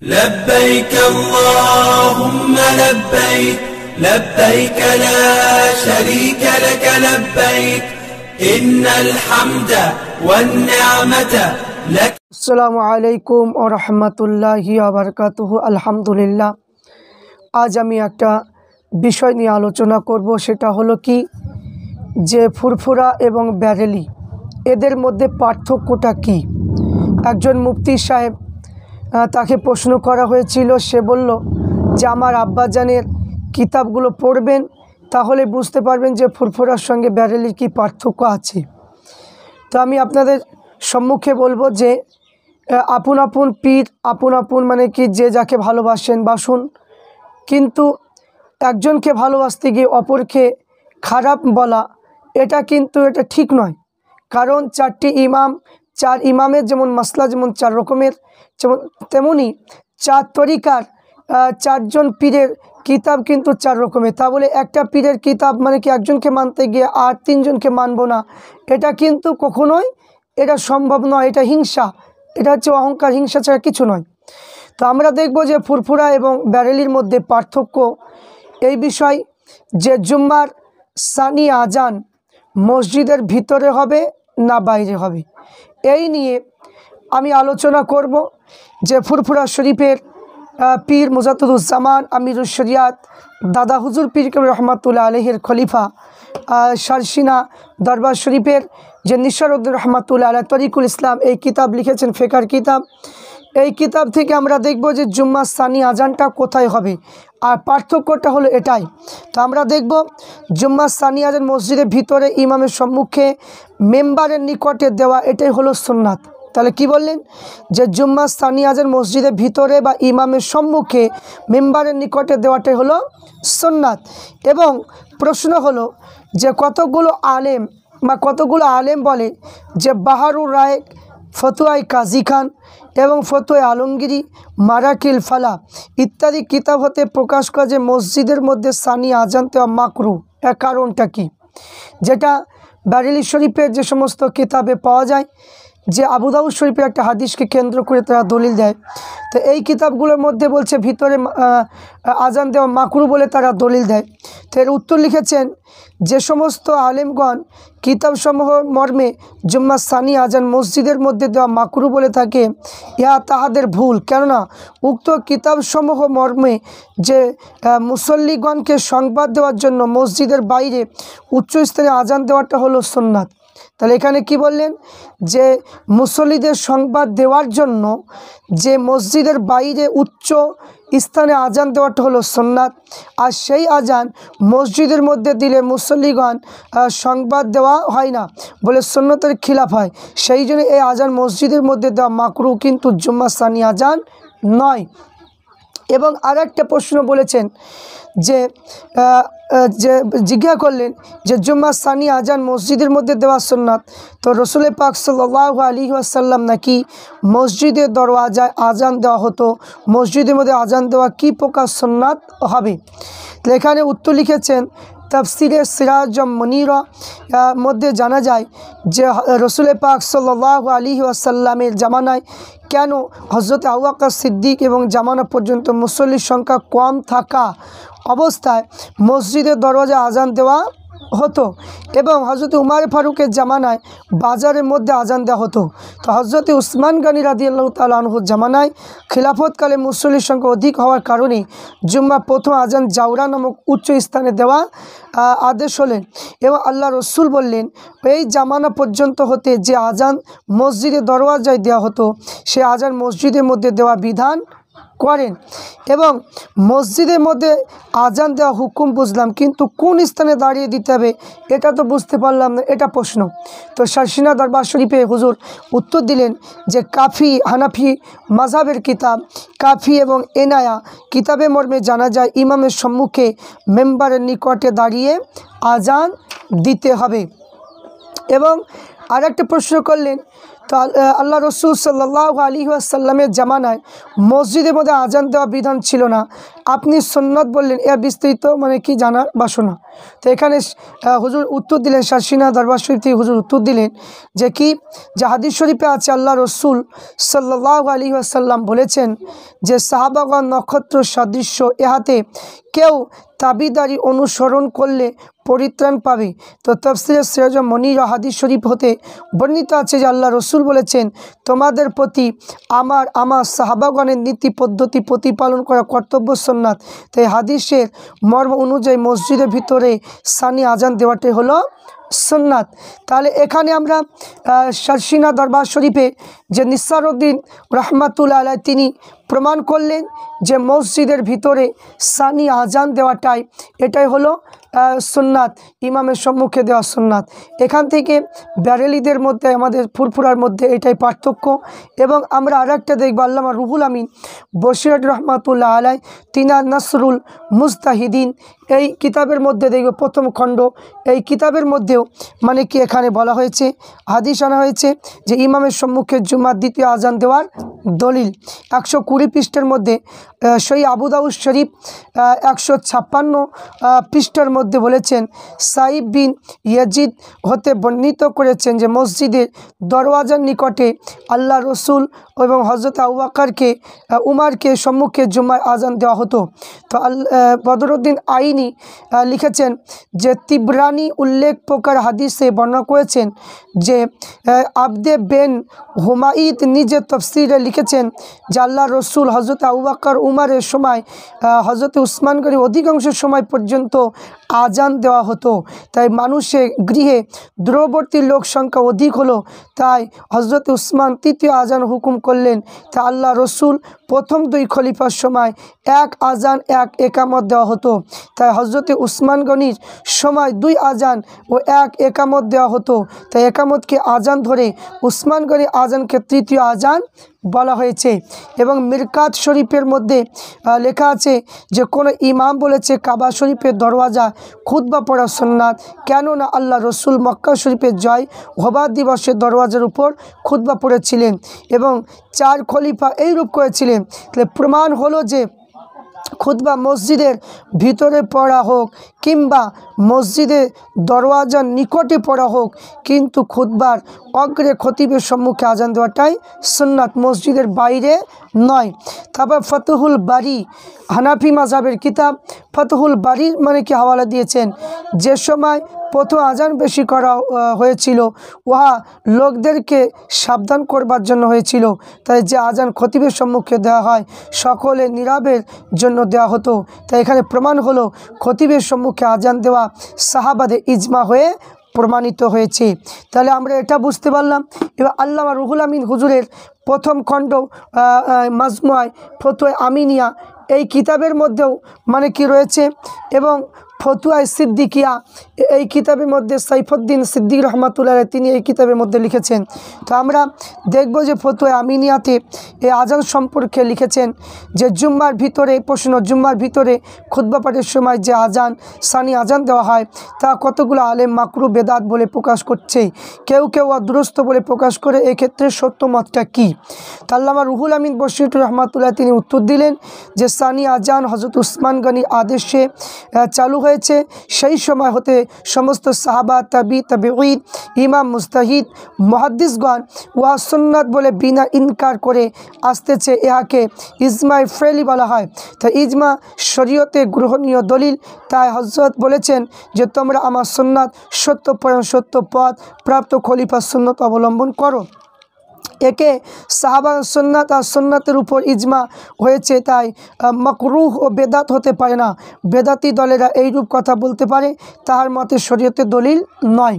لبيك اللهم لبيك لبيك لا شريك لك لبيك إن الحمد والنعمة لك। আসসালামু আলাইকুম ওয়া রাহমাতুল্লাহি ওয়া বারাকাতুহু। আলহামদুলিল্লাহ, আজ আমি একটা বিষয় নিয়ে আলোচনা করব। সেটা হলো কি যে ফুরফুরা এবং ব্যারেলি এদের মধ্যে পার্থক্যটা কি। একজন মুফতি সাহেব তাকে প্রশ্ন করা হয়েছিল। সে বলল যে আমার আব্বাজানের কিতাবগুলো পড়বেন, তাহলে বুঝতে পারবেন যে ফুরফুরার সঙ্গে ব্যারেলির কি পার্থক্য আছে। তো আমি আপনাদের সম্মুখে বলবো যে আপন আপন পীর, আপন আপন মানে কি যে যাকে ভালোবাসেন বাসুন, কিন্তু একজনকে ভালোবাসতে গিয়ে অপরকে খারাপ বলা এটা ঠিক নয়। কারণ চার ইমামের যেমন মাসলা যেমন চার রকমের, তেমনি চার তরিকার চারজন পীরের কিতাব কিন্তু চার রকমের। তা বলে একটা পীরের কিতাব মানে কি একজনকে মানতে গিয়ে আর তিনজনকে মানব না, এটা কিন্তু কখনোই এটা সম্ভব নয়। এটা হিংসা, এটা হচ্ছে অহংকার, হিংসা ছাড়া কিছু নয়। তো আমরা দেখব যে ফুরফুরা এবং ব্যারেলির মধ্যে পার্থক্য এই বিষয় যে জুম্মার সানি আজান মসজিদের ভিতরে হবে না বাইরে হবে, এই নিয়ে আমি আলোচনা করব। যে ফুরফুরা শরীফের পীর মুজাদ্দিদুজ্জামান আমিরুশ শরিয়াত দাদা হুজুর পীর কেবল রহমাতুল্লাহ আলাইহির খলিফা শারসিনা দরবার শরীফের যে নিসারউদ্দিন রহমাতুল্লাহ আলাইহি তরিকুল ইসলাম এই কিতাব লিখেছেন, ফিকহের কিতাব। এই কিতাব থেকে আমরা দেখব যে জুম্মা সানি আজানটা কোথায় হবে, আর পার্থক্যটা হলো এটাই। তো আমরা দেখব জুম্মা সানি আজান মসজিদের ভিতরে ইমামের সম্মুখে মেম্বারের নিকটে দেওয়া, এটাই হলো সুন্নাত। তাহলে কি বললেন যে জুম্মা সানি আজান মসজিদের ভিতরে বা ইমামের সম্মুখে মেম্বারের নিকটে দেওয়াটাই হলো সুন্নাত। এবং প্রশ্ন হলো যে কতগুলো আলেম বলে যে বাহারুর রায়, ফতুয়াই কাজী খান এবং ফতুয়াই আলমগিরি, মারাকিল ফালা ইত্যাদি কিতাব হতে প্রকাশ করে যে মসজিদের মধ্যে সানি আজান দেওয়া মাকরু। এর কারণটা কি? যেটা ব্যারেলি শরীফের যে সমস্ত কিতাবে পাওয়া যায়, যে আবু দাউদ শরীফের একটা হাদিসকে কেন্দ্র করে তারা দলিল দেয়। তো এই কিতাবগুলোর মধ্যে বলছে ভিতরে আজান দেওয়া মাকরু বলে তারা দলিল দেয়। তো এর উত্তর লিখেছেন যে সমস্ত আলেমগণ কিতাবসমূহ মর্মে জুম্মা সানি আজান মসজিদের মধ্যে দেওয়া মাকরু বলে থাকে, ইহা তাহাদের ভুল। কেননা উক্ত কিতাবসমূহ মর্মে যে মুসল্লিগণকে সংবাদ দেওয়ার জন্য মসজিদের বাইরে উচ্চ স্থানে আজান দেওয়াটা হলো সুন্নাত। তাহলে এখানে কি বললেন যে মুসল্লিদের সংবাদ দেওয়ার জন্য যে মসজিদের বাইরে উচ্চ স্থানে আজান দেওয়াটা হলো সুন্নাত, আর সেই আজান মসজিদের মধ্যে দিলে মুসল্লিগণ সংবাদ দেওয়া হয় না বলে সুন্নতের খিলাফ হয়। সেই জন্য এই আজান মসজিদের মধ্যে দেওয়া মাকরু, কিন্তু জুম্মা সানি আজান নয়। এবং আর একটা প্রশ্ন বলেছেন যে জিজ্ঞাসা করলেন যে জুম্মা সানি আজান মসজিদের মধ্যে দেওয়া সুন্নাত, তো রসুল পাক সাল্লাল্লাহু আলাইহি ওয়াসাল্লাম নাকি মসজিদের দরওয়াজায় আজান দেওয়া হতো, মসজিদের মধ্যে আজান দেওয়া কী প্রকার সুন্নাত হবে? এখানে উত্তর লিখেছেন তাফসিরে সিরাজ মুনীরা মধ্যে জানা যায় যে রসুল পাক সাল্লাল্লাহু আলাইহি ওয়াসাল্লামের জামানায় কেন হযরত আবু বকর সিদ্দিক এবং জামানা পর্যন্ত মুসল্লির সংখ্যা কম থাকা অবস্থায় মসজিদের দরওয়াজায় আজান দেওয়া হতো, এবং হযরত উমর ফারুকের জামানায় বাজারের মধ্যে আজান দেওয়া হতো। তো হযরত উসমান গনি রাদিয়াল্লাহু তাআলা আনহুর জামানায় খিলাফতকালে মুসল্লির সংখ্যা অধিক হওয়ার কারণে জুম্মা প্রথম আজান জাওরা নামক উচ্চ স্থানে দেওয়া আদেশ হলেন। এবং আল্লাহ রসুল বললেন এই জামানা পর্যন্ত হতে যে আজান মসজিদের দরওয়াজায় দেওয়া হতো সে আজান মসজিদের মধ্যে দেওয়া বিধান করেন। এবং মসজিদের মধ্যে আজান দেওয়া হুকুম বুঝলাম, কিন্তু কোন স্থানে দাঁড়িয়ে দিতে হবে এটা তো বুঝতে পারলাম না, এটা প্রশ্ন। তো শারসিনা দরবার শরীফে হুজুর উত্তর দিলেন যে কাফি হানাফি মাযহাবের কিতাব কাফি এবং এনায়া কিতাবে মর্মে জানা যায় ইমামের সম্মুখে মেম্বারের নিকটে দাঁড়িয়ে আজান দিতে হবে। এবং আর একটা প্রশ্ন করলেন তো আল্লাহ রসুল সাল্লাল্লাহু আলাইহি ওয়াসাল্লামের জামানায় মসজিদের মধ্যে আজান দেওয়া বিধান ছিল না। আপনি সুন্নত বললেন, এর বিস্তৃত মানে কি জানার বাসনা। তো এখানে হুজুর উত্তর দিলেন, শারসিনা দরবার শরীফ থেকে হুজুর উত্তর দিলেন যে কি, যে হাদিস শরীফে আছে আল্লাহ রসুল সাল্লাল্লাহু আলাইহি ওয়াসাল্লাম বলেছেন যে সাহাবাগণ নক্ষত্র সদৃশ্য, ইহাতে কেউ তাবিদারি অনুসরণ করলে পরিত্রাণ পাবে। তো তাফসিরে সিরাজ মনির হাদিস শরীফ হতে বর্ণিত আছে যে আল্লাহ রসুল বলেছেন, তোমাদের প্রতি আমার সাহাবাগণের নীতি পদ্ধতি প্রতিপালন করা কর্তব্য সুন্নাত। তো এই হাদিসের মর্ম অনুযায়ী মসজিদের ভিতরে সানি আজান দেওয়াটাই হলো সুন্নাত। তাহলে এখানে আমরা শারসিনা দরবার শরীফে যে নিসারউদ্দিন রহমাতুল্লাহ আলাইহি তিনি প্রমাণ করলেন যে মসজিদের ভিতরে সানি আজান দেওয়াটাই এটাই হলো সুন্নাত, ইমামের সম্মুখে দেওয়া সুন্নাত। এখান থেকে ব্যারেলিদের মধ্যে আমাদের ফুরফুরার মধ্যে এটাই পার্থক্য। এবং আমরা আরেকটা দেখব, আল্লামা রুহুল আমিন বশির রহমাতুল্লাহ আলাইহি তিনার নাসরুল মুস্তাহিদিন এই কিতাবের মধ্যে দেখব প্রথম খণ্ড, এই কিতাবের মধ্যেও মানে কি এখানে বলা হয়েছে, হাদিস আনা হয়েছে যে ইমামের সম্মুখে জুমার দ্বিতীয় আজান দেওয়ার দলিল 120 পৃষ্ঠার মধ্যে, সহিহ আবু দাউদ শরীফ 156 পৃষ্ঠার মধ্যে বলেছেন, সাইব বিন ইয়াজিদ হতে বর্ণিত করেছেন যে মসজিদের দরওয়াজার নিকটে আল্লাহ রসুল এবং হজরত আবু বকরকে উমারকে সম্মুখে জুমার আজান দেওয়া হতো। তো বদরুদ্দিন আইনি লিখেছেন যে তিবরানি উল্লেখ প্রকার হাদিসে বর্ণনা করেছেন যে আবদে বেন হুমায়দ নিজে তফসিরে লিখেছেন যে আল্লাহ রসুল হজরত আবু বকর উমারের সময় হজরত উসমান গনি অধিকাংশ সময় পর্যন্ত আজান দেওয়া হতো। তাই মানুষের গৃহে দূরবর্তী লোক সংখ্যা অধিক হলো, তাই হজরত উসমান তৃতীয় আজান হুকুম করলেন। তা আল্লাহ রসুল প্রথম 2 খলিফার সময় এক আজান এক একামত দেওয়া হতো। তাই হজরত উসমান গনির সময় 2 আজান ও এক একামত দেওয়া হতো। তাই একামতকে আজান ধরে উসমান গনি আজানকে তৃতীয় আজান বলা হয়েছে। এবং মিরকাত শরীফের মধ্যে লেখা আছে যে কোনো ইমাম বলেছে কাবা শরীফের দরওয়াজা খুতবা পড়া সুন্নাত, কেননা আল্লাহ রসুল মক্কা শরীফের জয় হবার দিবসের দরওয়াজার উপর খুতবা পড়েছিলেন এবং 4 খলিফা এইরূপ করেছিলেন। তাহলে প্রমাণ হলো যে খুতবা মসজিদের ভিতরে পড়া হোক কিংবা মসজিদের দরওয়াজার নিকটে পড়া হোক, কিন্তু খুতবার অগ্রে খতিবের সম্মুখে আজান দেওয়াটাই সুন্নাত, মসজিদের বাইরে নয়। তারপর ফতহুল বারি হানাফি মাযহাবের কিতাব ফতহুল বারির মানে কি হাওয়ালা দিয়েছেন, যে সময় প্রথম আজান বেশি করা হয়েছিল উহা লোকদেরকে সাবধান করবার জন্য হয়েছিল। তাই যে আজান খতিবের সম্মুখে দেওয়া হয় সকলে নীরবের জন্য দেওয়া হতো। তাই এখানে প্রমাণ হলো খতিবের সম্মুখে আজান দেওয়া সাহাবাদের ইজমা হয়ে প্রমাণিত হয়েছে। তাহলে আমরা এটা বুঝতে পারলাম। এবার আল্লামা রুহুল আমিন হুজুরের প্রথম খণ্ড মাজমুআয়ে ফতোয়া আমিনিয়া এই কিতাবের মধ্যেও মানে কি রয়েছে, এবং ফতুয়ায়ে সিদ্দিকিয়া এই কিতাবের মধ্যে সাইফুদ্দিন সিদ্দিক রহমাতুল্লাহ তিনি এই কিতাবের মধ্যে লিখেছেন। তো আমরা দেখব যে ফতুয়ায়ে আমিনিয়াতে এই আজান সম্পর্কে লিখেছেন যে জুম্মার ভিতরে প্রশ্ন, জুম্মার ভিতরে খুতবা পাঠের সময় যে আজান সানি আজান দেওয়া হয় তা কতগুলো আলেম মাকরু বেদাত বলে প্রকাশ করছে, কেউ কেউ অদুরস্ত বলে প্রকাশ করে। এক্ষেত্রে সত্য মতটা কী? তা আল্লামা রুহুল আমিন বশির রহমাতুল্লাহ তিনি উত্তর দিলেন যে সানি আজান হজরত উসমান গনির আদেশে চালু হয়েছে। সেই সময় হতে সমস্ত সাহাবা তাবিঈন ইমাম মুস্তাহিদ মুহাদ্দিসগণ ওয়া সুন্নাত বলে বিনা ইনকার করে আসতেছে। ইহাকে ইজমায়ে ফেলি বলা হয়। তা ইজমা শরীয়তে গ্রহণীয় দলিল। তাই হযরত বলেছেন যে তোমরা আমার সুন্নাত সত্যপরায়ণ সত্য পথ প্রাপ্ত খলিফার সুন্নাত অবলম্বন করো। একে সাহাবা সুন্নাত আর সুন্নাতের উপর ইজমা হয়েছে, তাই মাকরুহ ও বেদাত হতে পারে না। বেদাতি দলেরা এইরূপ কথা বলতে পারে, তাহার মতে শরীয়তের দলিল নয়।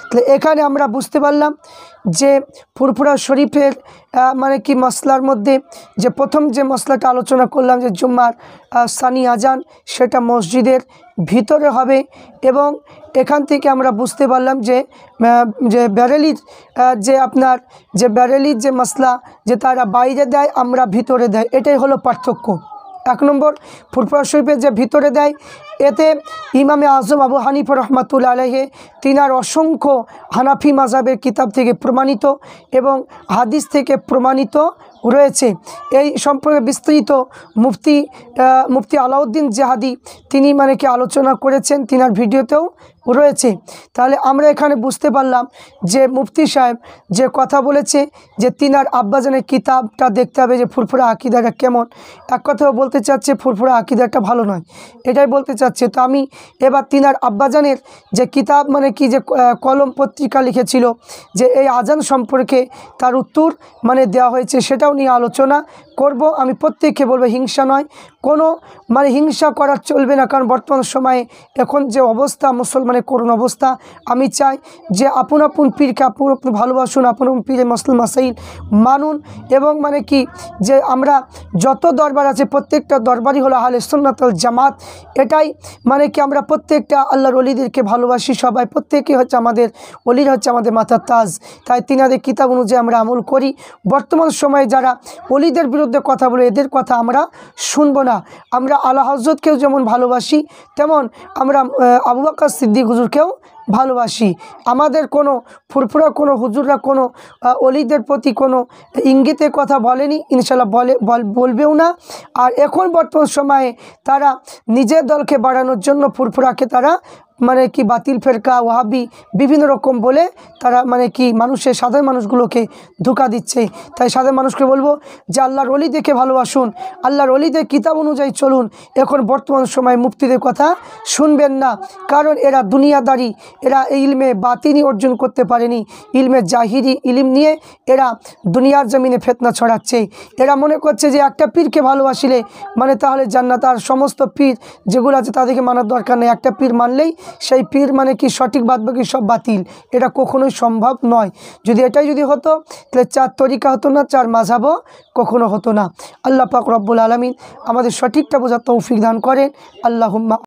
তাহলে এখানে আমরা বুঝতে পারলাম যে ফুরফুরা শরীফের মানে কি মশলার মধ্যে যে প্রথম যে মশলাটা আলোচনা করলাম যে জুম্মার সানি আজান সেটা মসজিদের ভিতরে হবে। এবং এখান থেকে আমরা বুঝতে পারলাম যে ব্যারেলির যে ব্যারেলির যে মশলা যে তারা বাইরে দেয় আমরা ভিতরে দেয়, এটাই হলো পার্থক্য। 1 নম্বর ফুরফুরা শরীফের যে ভিতরে দেয় এতে ইমামে আজম আবু হানিফা রহমাতুল্লাহ আলাইহি তিনার অসংখ্য হানাফি মাযহাবের কিতাব থেকে প্রমাণিত এবং হাদিস থেকে প্রমাণিত রয়েছে। এই সম্পর্কে বিস্তারিত মুফতি আলাউদ্দিন জাহাদি তিনি মানে কি আলোচনা করেছেন, তিনার ভিডিওতেও রয়েছে। তাহলে আমরা এখানে বুঝতে পারলাম যে মুফতি সাহেব যে কথা বলেছে যে তিনার আব্বাজানের কিতাবটা দেখতে হবে যে ফুরফুরা আকিদাটা কেমন। এক কথাও বলতে চাচ্ছে ফুরফুরা আকিদাটা ভালো নয়, এটাই বলতে চাচ্ছে। তো আমি এবার তিনার আব্বাজানের যে কিতাব মানে কি যে কলম পত্রিকা লিখেছিল যে এই আজান সম্পর্কে তার উত্তর মানে দেওয়া হয়েছে, সেটাও নিয়ে আলোচনা করব। আমি প্রত্যেককে বলবো হিংসা নয়, কোনো মানে হিংসা করা চলবে না, কারণ বর্তমান সময়ে এখন যে অবস্থা মুসলমানের করুণ অবস্থা। আমি চাই যে আপন আপন পীরকে আপন আপন ভালোবাসুন, আপন আপন পীরে মুসলিম মাসাইল মানুন, এবং মানে কি যে আমরা যত দরবার আছে প্রত্যেকটা দরবারই হলো আহলে সুন্নাত ওয়াল জামাত। এটাই মানে কি আমরা প্রত্যেকটা আল্লাহর ওলিদেরকে ভালোবাসি, সবাই প্রত্যেকে হচ্ছে আমাদের ওলিরা হচ্ছে আমাদের মাথার তাজ। তাই তিনাদের কিতাব অনুযায়ী আমরা আমল করি। বর্তমান সময়ে যারা ওলিদের বিরুদ্ধে কথা বলে এদের কথা আমরা শুনবো না। আমরা আলা হযরতকেও যেমন ভালোবাসি তেমন আমরা আবু বকর সিদ্দিক হুজুরকেও ভালোবাসি। আমাদের কোনো ফুরফুরা কোনো হুজুররা কোনো ওলিদের প্রতি কোনো ইঙ্গিতে কথা বলেনি, ইনশাল্লাহ বলবেও না। আর এখন বর্তমান সময়ে তারা নিজের দলকে বাড়ানোর জন্য ফুরফুরাকে তারা মানে কি বাতিল ফেরকা ওয়াহাবি বিভিন্ন রকম বলে তারা মানে কি মানুষের সাধারণ মানুষগুলোকে ধোঁকা দিচ্ছে। তাই সাধারণ মানুষকে বলবো যে আল্লাহর ওলি দেখে ভালোবাসুন, আল্লাহর ওলিদের কিতাব অনুযায়ী চলুন। এখন বর্তমান সময় মুফতিদের কথা শুনবেন না, কারণ এরা দুনিয়াদারি, এরা ইলমে বাতিনি অর্জন করতে পারেনি, ইলমে জাহিরি ইলম নিয়ে এরা দুনিয়ার জমিনে ফিতনা ছড়াচ্ছে। এরা মনে করছে যে একটা পীরকে ভালোবাসিলে মানে তাহলে জান্নাত, আর সমস্ত পীর যেগুলো আছে তাদেরকে মানার দরকার নেই, একটা পীর মানলেই সেই পীর মানে কি সঠিক, বাদ বাকি সব বাতিল। এটা কখনোই সম্ভব নয়। যদি এটাই যদি হতো তাহলে 4 তরিকা হতো না, 4 মাযহাবও কখনো হতো না। আল্লাহ পাক রব্বুল আলামিন আমাদের সঠিকটা বোঝার তৌফিক দান করেন। আল্লাহুম্মা